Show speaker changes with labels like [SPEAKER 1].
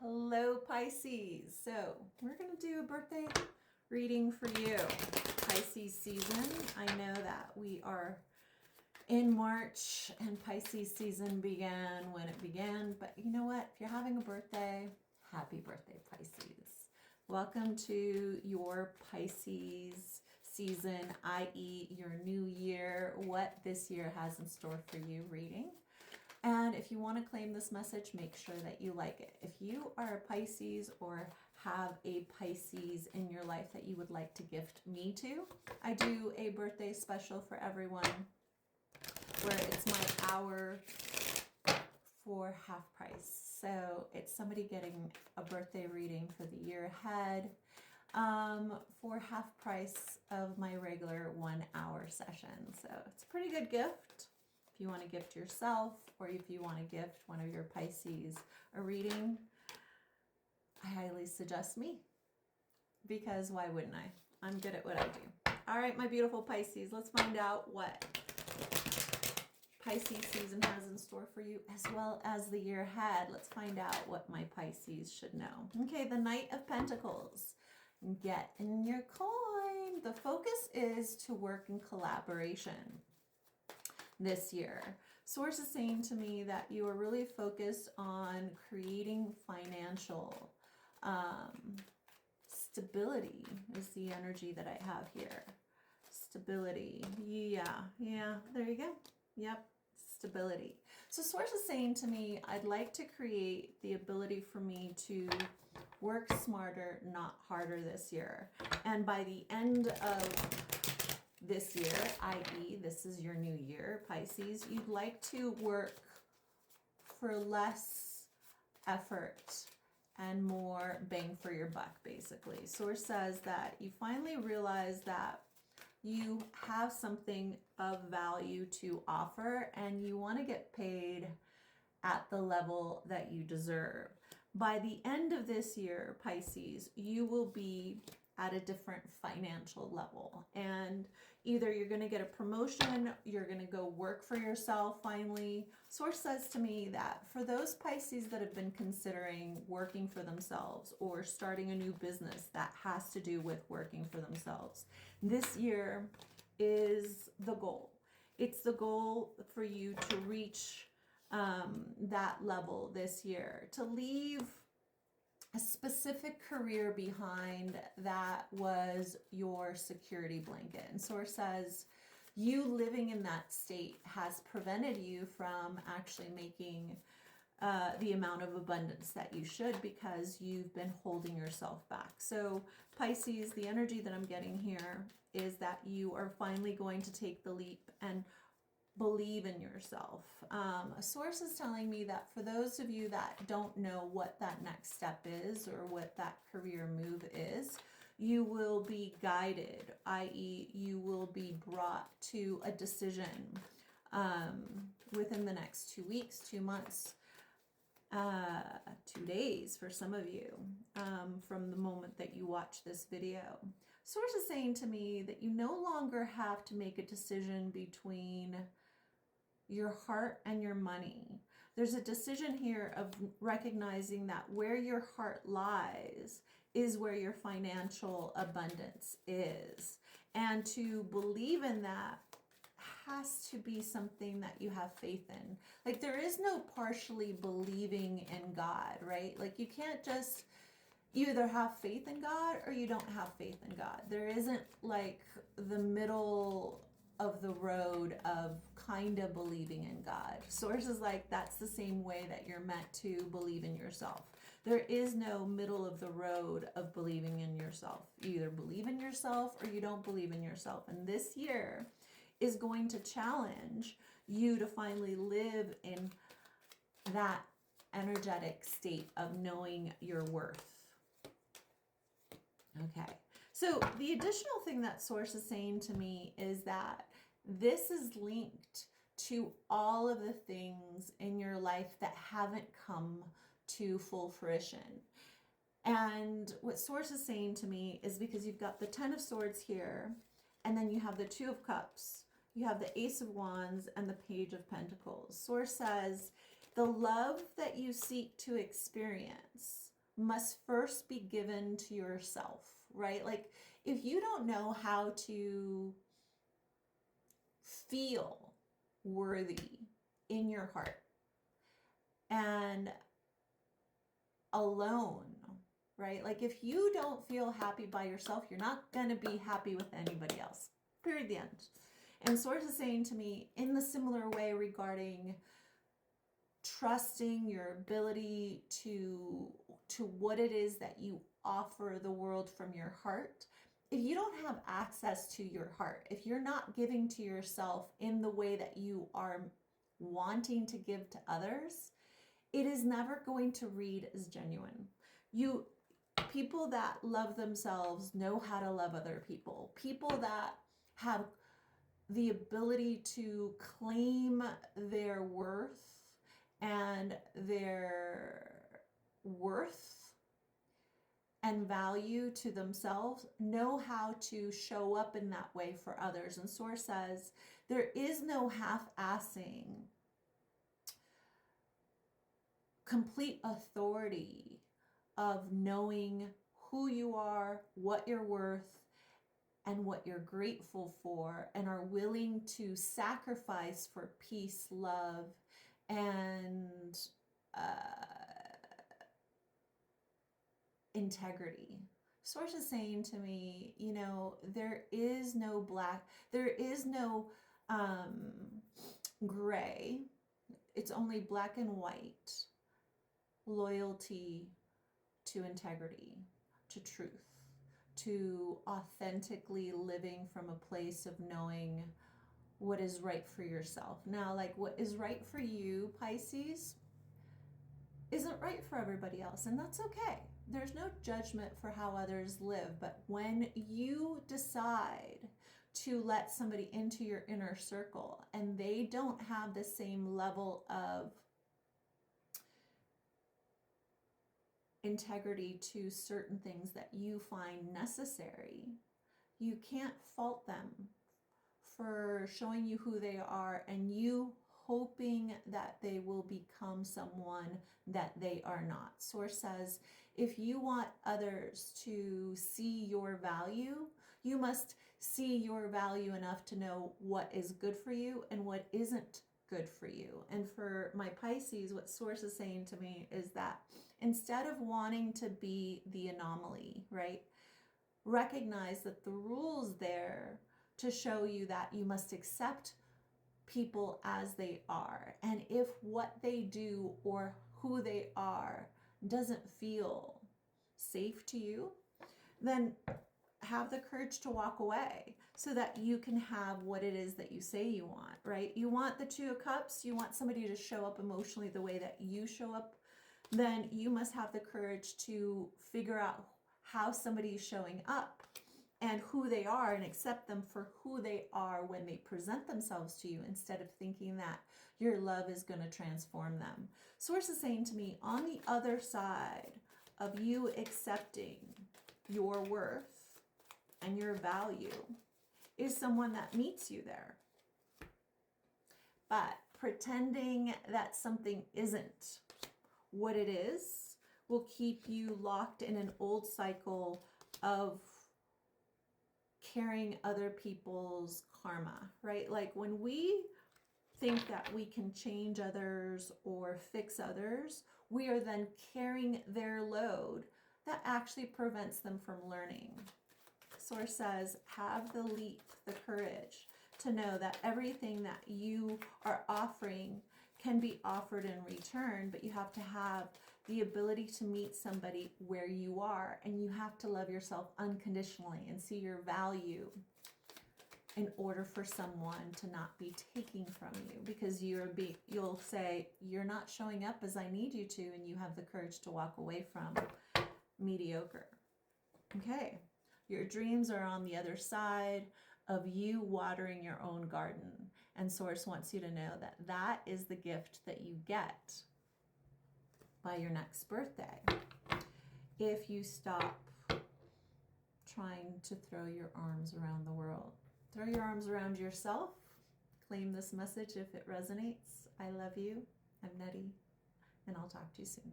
[SPEAKER 1] Hello, Pisces. So we're going to do a birthday reading for you. Pisces season. I know that we are in March and Pisces season began when it began. But you know what? If you're having a birthday, happy birthday, Pisces. Welcome to your Pisces season, i.e. your new year, what this year has in store for you reading. And if you want to claim this message, make sure that you like it. If you are a Pisces or have a Pisces in your life that you would like to gift me to, I do a birthday special for everyone where it's my hour for half price. So it's somebody getting a birthday reading for the year ahead for half price of my regular 1 hour session. So it's a pretty good gift. If you want to gift yourself or if you want to gift one of your Pisces a reading, I highly suggest me, because why wouldn't I? I'm good at what I do. All right, my beautiful Pisces, let's find out what Pisces season has in store for you as well as the year ahead. Let's find out what my Pisces should know. Okay, the Knight of Pentacles. Get in your coin. The focus is to work in collaboration this year. Source is saying to me that you are really focused on creating financial stability is the energy that I have here. Stability. Yeah, there you go. Yep, stability. So source is saying to me, I'd like to create the ability for me to work smarter, not harder this year. And by the end of this year, i.e. this is your new year, Pisces, you'd like to work for less effort and more bang for your buck, basically. Source says that you finally realize that you have something of value to offer and you want to get paid at the level that you deserve. By the end of this year, Pisces, you will be at a different financial level. And either you're going to get a promotion, you're going to go work for yourself finally. Source says to me that for those Pisces that have been considering working for themselves or starting a new business that has to do with working for themselves, this year is the goal. It's the goal for you to reach that level this year, to leave a specific career behind that was your security blanket. And source says you living in that state has prevented you from actually making the amount of abundance that you should, because you've been holding yourself back. So Pisces, the energy that I'm getting here is that you are finally going to take the leap and believe in yourself. A source is telling me that for those of you that don't know what that next step is or what that career move is, you will be guided, i.e. you will be brought to a decision within the next 2 weeks, 2 months, 2 days for some of you, from the moment that you watch this video. Source is saying to me that you no longer have to make a decision between your heart and your money. There's a decision here of recognizing that where your heart lies is where your financial abundance is. And to believe in that has to be something that you have faith in. Like, there is no partially believing in God, right? Like, you can't just, you either have faith in God or you don't have faith in God. There isn't like the middle of the road of kind of believing in God. Source is like, that's the same way that you're meant to believe in yourself. There is no middle of the road of believing in yourself. You either believe in yourself or you don't believe in yourself. And this year is going to challenge you to finally live in that energetic state of knowing your worth. Okay. So the additional thing that source is saying to me is that this is linked to all of the things in your life that haven't come to full fruition. And what source is saying to me is, because you've got the 10 of Swords here, and then you have the 2 of Cups, you have the Ace of Wands, and the Page of Pentacles. Source says the love that you seek to experience must first be given to yourself, right? Like if you don't know how to feel worthy in your heart and alone, right? Like if you don't feel happy by yourself, you're not going to be happy with anybody else. Period. The end. And Source is saying to me in the similar way regarding trusting your ability to what it is that you offer the world from your heart. If you don't have access to your heart, if you're not giving to yourself in the way that you are wanting to give to others, it is never going to read as genuine. People that love themselves know how to love other people. People that have the ability to claim their worth and their worth and value to themselves know how to show up in that way for others. And Source says there is no half-assing complete authority of knowing who you are, what you're worth, and what you're grateful for, and are willing to sacrifice for peace, love, and integrity. Source is saying to me, you know, there is no gray. It's only black and white. Loyalty to integrity, to truth, to authentically living from a place of knowing what is right for yourself. Now, like what is right for you, Pisces, isn't right for everybody else, and that's okay. There's no judgment for how others live, but when you decide to let somebody into your inner circle and they don't have the same level of integrity to certain things that you find necessary, you can't fault them for showing you who they are and you hoping that they will become someone that they are not. Source says, if you want others to see your value, you must see your value enough to know what is good for you and what isn't good for you. And for my Pisces, what Source is saying to me is that instead of wanting to be the anomaly, right, recognize that the rules there to show you that you must accept people as they are. And if what they do or who they are doesn't feel safe to you, then have the courage to walk away so that you can have what it is that you say you want, right? You want the Two of Cups, you want somebody to show up emotionally the way that you show up, then you must have the courage to figure out how somebody is showing up and who they are and accept them for who they are when they present themselves to you instead of thinking that your love is going to transform them. Source is saying to me, on the other side of you accepting your worth and your value is someone that meets you there. But pretending that something isn't what it is will keep you locked in an old cycle of carrying other people's karma, right? Like when we think that we can change others or fix others, we are then carrying their load that actually prevents them from learning. Source says, have the leap, the courage to know that everything that you are offering can be offered in return, but you have to have the ability to meet somebody where you are, and you have to love yourself unconditionally and see your value in order for someone to not be taking from you, because you'll say, you're not showing up as I need you to, and you have the courage to walk away from mediocre. Okay, your dreams are on the other side of you watering your own garden, and Source wants you to know that that is the gift that you get by your next birthday if you stop trying to throw your arms around the world. Throw your arms around yourself. Claim this message if it resonates. I love you. I'm Nettie, and I'll talk to you soon.